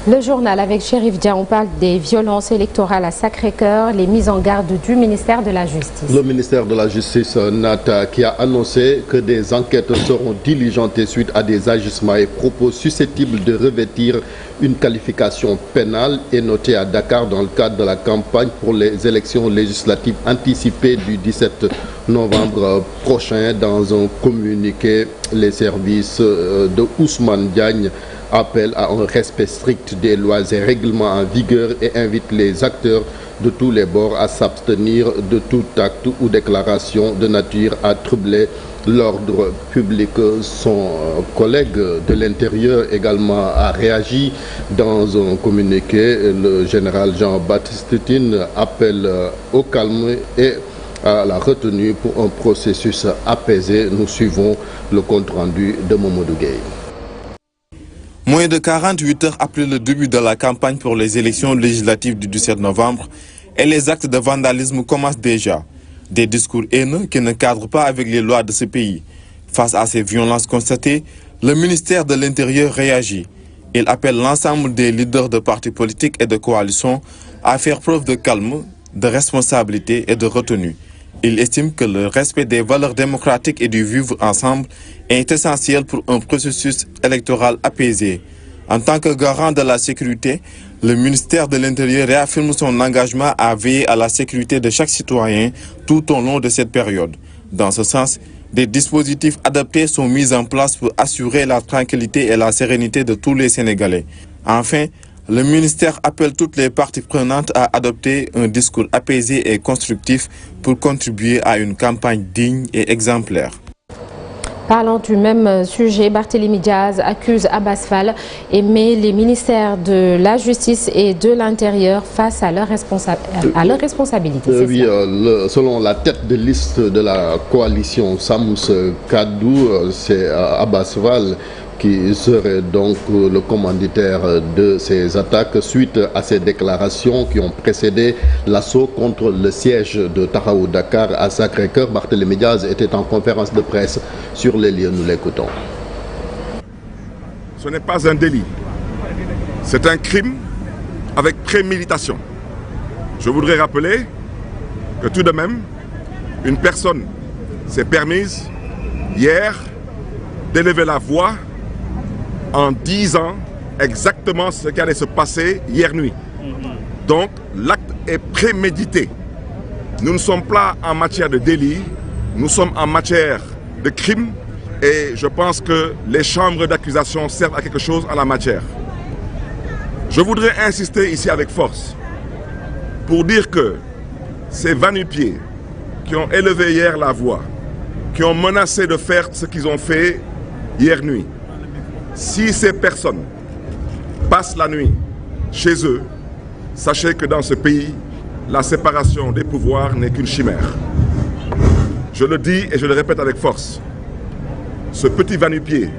Le journal avec Chérif Dia, on parle des violences électorales à Sacré-Cœur, les mises en garde du ministère de la Justice. Le ministère de la Justice, Nata, qui a annoncé que des enquêtes seront diligentées suite à des agissements et propos susceptibles de revêtir une qualification pénale, est noté à Dakar dans le cadre de la campagne pour les élections législatives anticipées du 17 novembre prochain. Dans un communiqué, les services de Ousmane Diagne appellent à un respect strict des lois et règlements en vigueur et invitent les acteurs de tous les bords à s'abstenir de tout acte ou déclaration de nature à troubler l'ordre public. Son collègue de l'Intérieur également a réagi dans un communiqué. Le général Jean-Baptiste Tine appelle au calme et à la retenue pour un processus apaisé. Nous suivons le compte-rendu de Momodou Gueye. Moins de 48 heures après le début de la campagne pour les élections législatives du 17 novembre, et les actes de vandalisme commencent déjà. Des discours haineux qui ne cadrent pas avec les lois de ce pays. Face à ces violences constatées, le ministère de l'Intérieur réagit. Il appelle l'ensemble des leaders de partis politiques et de coalitions à faire preuve de calme, de responsabilité et de retenue. Il estime que le respect des valeurs démocratiques et du vivre ensemble est essentiel pour un processus électoral apaisé. En tant que garant de la sécurité, le ministère de l'Intérieur réaffirme son engagement à veiller à la sécurité de chaque citoyen tout au long de cette période. Dans ce sens, des dispositifs adaptés sont mis en place pour assurer la tranquillité et la sérénité de tous les Sénégalais. Enfin, le ministère appelle toutes les parties prenantes à adopter un discours apaisé et constructif pour contribuer à une campagne digne et exemplaire. Parlant du même sujet, Barthélémy Diaz accuse Abass Fall et met les ministères de la Justice et de l'Intérieur face à leur responsabilité. Oui, selon la tête de liste de la coalition Sams Kadou, c'est Abass Fall qui serait donc le commanditaire de ces attaques suite à ces déclarations qui ont précédé l'assaut contre le siège de Tahaou Dakar à Sacré-Cœur. Barthélémy Diaz était en conférence de presse sur les lieux. Nous l'écoutons. Ce n'est pas un délit, c'est un crime avec préméditation. Je voudrais rappeler que tout de même, une personne s'est permise hier d'élever la voix en disant exactement ce qui allait se passer hier nuit. Donc l'acte est prémédité. Nous ne sommes pas en matière de délit, nous sommes en matière de crime et je pense que les chambres d'accusation servent à quelque chose en la matière. Je voudrais insister ici avec force pour dire que ces va-nu-pieds qui ont élevé hier la voix, qui ont menacé de faire ce qu'ils ont fait hier nuit, si ces personnes passent la nuit chez eux, sachez que dans ce pays, la séparation des pouvoirs n'est qu'une chimère. Je le dis et je le répète avec force. Ce petit va-nu-pied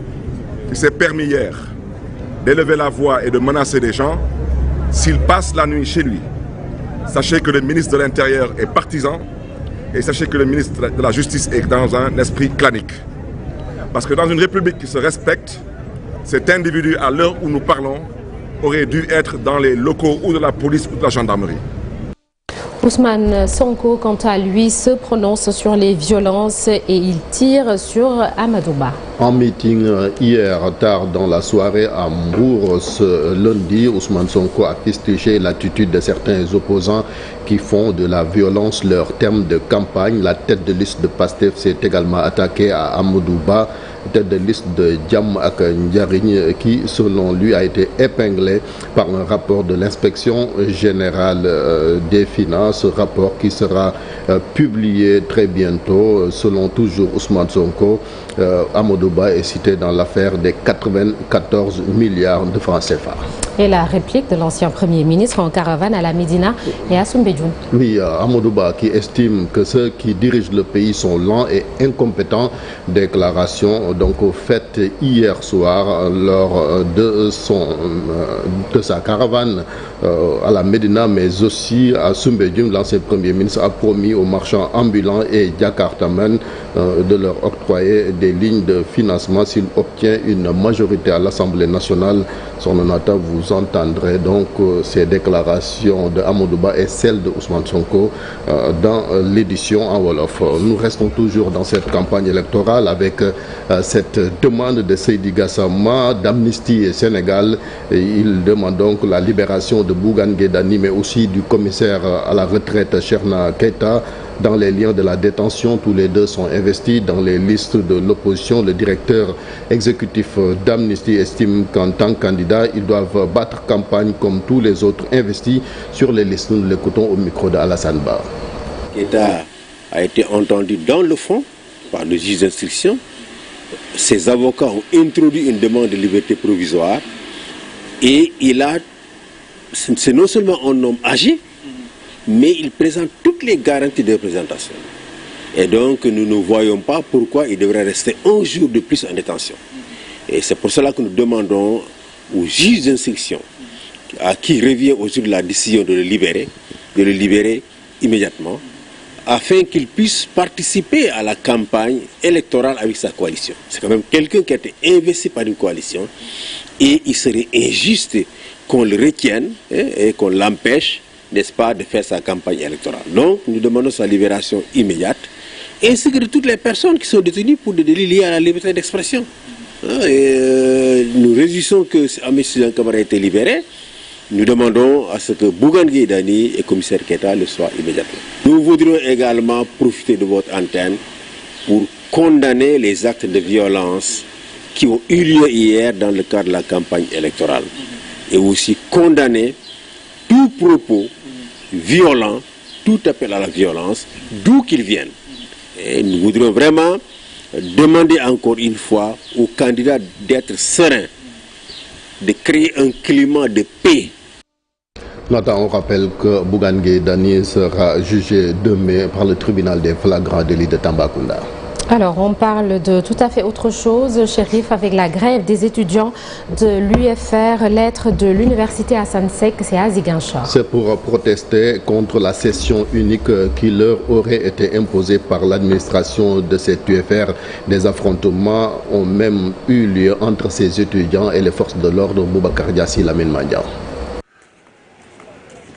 qui s'est permis hier d'élever la voix et de menacer des gens, s'il passe la nuit chez lui, sachez que le ministre de l'Intérieur est partisan et sachez que le ministre de la Justice est dans un esprit clanique. Parce que dans une république qui se respecte, cet individu, à l'heure où nous parlons, aurait dû être dans les locaux ou de la police ou de la gendarmerie. Ousmane Sonko, quant à lui, se prononce sur les violences et il tire sur Amadou Ba. En meeting hier tard dans la soirée à Mbour ce lundi, Ousmane Sonko a fustigé l'attitude de certains opposants qui font de la violence leur terme de campagne. La tête de liste de Pastef s'est également attaquée à Amadou Ba, tête de liste de Diam ak Ndiarigne, qui selon lui a été épinglé par un rapport de l'inspection générale des finances, rapport qui sera publié très bientôt. Selon toujours Ousmane Sonko, Amadou Ba est cité dans l'affaire des 94 milliards de francs CFA. Et la réplique de l'ancien Premier ministre en caravane à la Médina et à Soumbédioune. Oui, Amadou Ba qui estime que ceux qui dirigent le pays sont lents et incompétents. Déclaration donc faite hier soir lors de sa caravane à la Médina, mais aussi à Soumbédioune. L'ancien Premier ministre a promis aux marchands ambulants et Jakartamen de leur octroyer des lignes de financement s'il obtient une majorité à l'Assemblée nationale. Son honneur vous vous entendrez donc ces déclarations de Amadouba et celles de Ousmane Sonko dans l'édition en Wolof. Nous restons toujours dans cette campagne électorale avec cette demande de Seydi Gassama d'Amnesty Sénégal. Il demande donc la libération de Bougane Gueye Dany, mais aussi du commissaire à la retraite Cheikhna Keita. Dans les liens de la détention, tous les deux sont investis dans les listes de l'opposition. Le directeur exécutif d'Amnesty estime qu'en tant que candidat, ils doivent battre campagne comme tous les autres investis sur les listes. Nous l'écoutons au micro de Alassane Ba. Keita a été entendu dans le fond par le juge d'instruction. Ses avocats ont introduit une demande de liberté provisoire et c'est non seulement un homme âgé, mais il présente toutes les garanties de représentation. Et donc, nous ne voyons pas pourquoi il devrait rester un jour de plus en détention. Et c'est pour cela que nous demandons au juge d'instruction, à qui revient aujourd'hui la décision de le libérer immédiatement, afin qu'il puisse participer à la campagne électorale avec sa coalition. C'est quand même quelqu'un qui a été investi par une coalition, et il serait injuste qu'on le retienne et qu'on l'empêche, n'est-ce pas, de faire sa campagne électorale. Donc, nous demandons sa libération immédiate, ainsi que de toutes les personnes qui sont détenues pour des délits liés à la liberté d'expression. Nous réjouissons que Ahmed Suzanne Camara ait été libéré. Nous demandons à ce que Bougane Gueye Dany et commissaire Keita le soient immédiatement. Nous voudrions également profiter de votre antenne pour condamner les actes de violence qui ont eu lieu hier dans le cadre de la campagne électorale. Et aussi condamner tout propos violent, tout appel à la violence, d'où qu'il vienne. Et nous voudrions vraiment demander encore une fois aux candidats d'être sereins, de créer un climat de paix. Nathan, on rappelle que Bougane Gueye Dany sera jugé demain par le tribunal des flagrants délits de Tambacounda. Alors, on parle de tout à fait autre chose, Chérif, avec la grève des étudiants de l'UFR, lettre de l'université Assane Seck, c'est à Ziguinchor. C'est pour protester contre la session unique qui leur aurait été imposée par l'administration de cette UFR. Des affrontements ont même eu lieu entre ces étudiants et les forces de l'ordre. Boubacar Diassi, Lamine Mandian.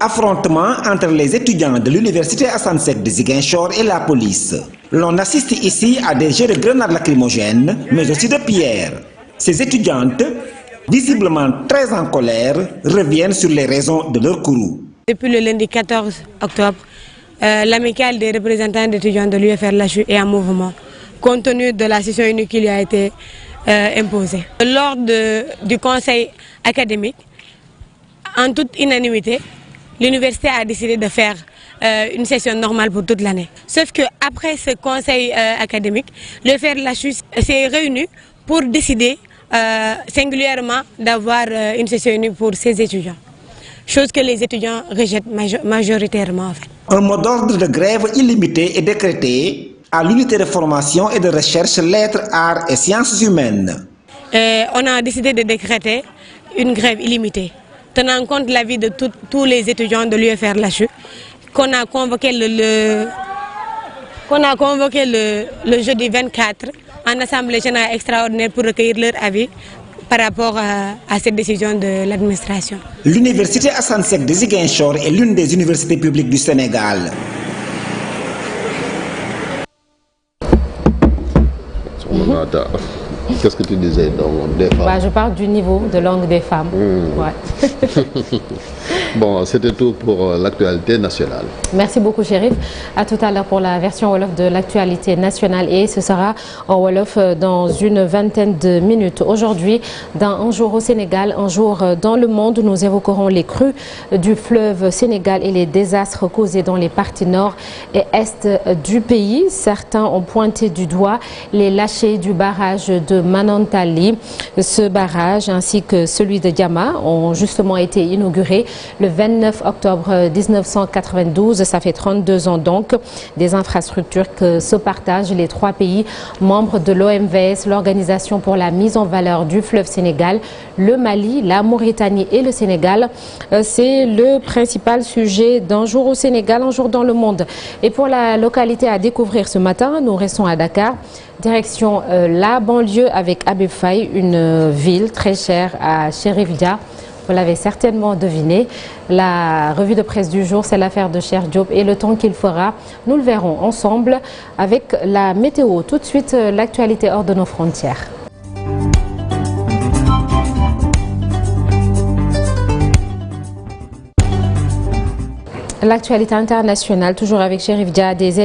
Affrontement entre les étudiants de l'université Assane Seck de Ziguinchor et la police. L'on assiste ici à des jets de grenades lacrymogènes, mais aussi de pierres. Ces étudiantes, visiblement très en colère, reviennent sur les raisons de leur courroux. Depuis le lundi 14 octobre, l'amicale des représentants d'étudiants de l'UFR LHU est en mouvement, compte tenu de la session unique qui lui a été imposée. Lors du conseil académique, en toute unanimité, l'université a décidé de faire une session normale pour toute l'année. Sauf qu'après ce conseil académique, l'UFR LHU s'est réuni pour décider singulièrement d'avoir une session unique pour ses étudiants. Chose que les étudiants rejettent majoritairement en fait. Un mot d'ordre de grève illimité est décrété à l'unité de formation et de recherche lettres, arts et sciences humaines. On a décidé de décréter une grève illimitée, tenant compte de l'avis de tous les étudiants de l'UFR LHU, qu'on a convoqué le jeudi 24 en assemblée générale extraordinaire pour recueillir leur avis par rapport à cette décision de l'administration. L'université Assane Seck de Ziguinchor est l'une des universités publiques du Sénégal. Qu'est-ce que tu disais donc des femmes? Je parle du niveau de langue des femmes. Ouais. Bon, c'était tout pour l'actualité nationale. Merci beaucoup, Chérif. À tout à l'heure pour la version Wolof de l'actualité nationale. Et ce sera en Wolof dans une vingtaine de minutes. Aujourd'hui, dans Un jour au Sénégal, un jour dans le monde, nous évoquerons les crues du fleuve Sénégal et les désastres causés dans les parties nord et est du pays. Certains ont pointé du doigt les lâchers du barrage de Manantali. Ce barrage ainsi que celui de Diama ont justement été inaugurés le 29 octobre 1992. Ça fait 32 ans donc. Des infrastructures que se partagent les trois pays membres de l'OMVS, l'Organisation pour la mise en valeur du fleuve Sénégal, le Mali, la Mauritanie et le Sénégal. C'est le principal sujet d'Un jour au Sénégal, un jour dans le monde. Et pour la localité à découvrir ce matin, nous restons à Dakar. Direction la banlieue avec Habib Faye, une ville très chère à Chérif Dia. Vous l'avez certainement deviné. La revue de presse du jour, c'est l'affaire de Cheikh Diop et le temps qu'il fera. Nous le verrons ensemble avec la météo. Tout de suite, l'actualité hors de nos frontières. L'actualité internationale, toujours avec Chérif Dia, des